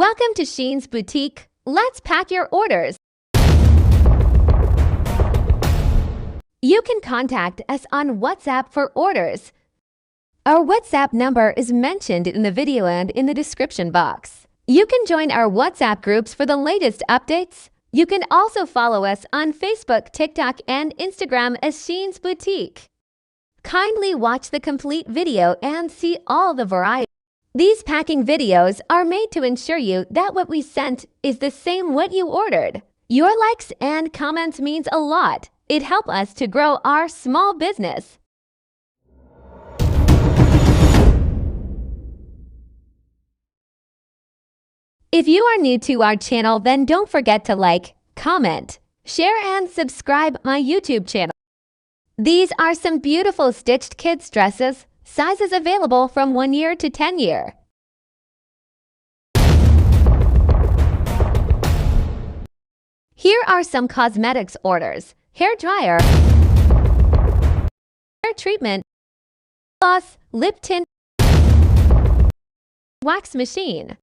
Welcome to Sheen's boutique. Let's pack your orders. You can contact us on WhatsApp for orders. Our WhatsApp number is mentioned in the video and in the description box. You can join our WhatsApp groups for the latest updates. You can also follow us on Facebook, TikTok, and Instagram as Sheen's Boutique. Kindly watch the complete video and see all the variety. These packing videos are made to ensure you that what we sent is the same what you ordered. Your likes and comments means a lot. It helps us to grow our small business. If you are new to our channel, then don't forget to like, comment, share, and subscribe my YouTube channel. These are some beautiful stitched kids dresses, sizes available from 1 year to 10 year. Here are some cosmetics orders: hair dryer, hair treatment, gloss, lip tint, wax machine.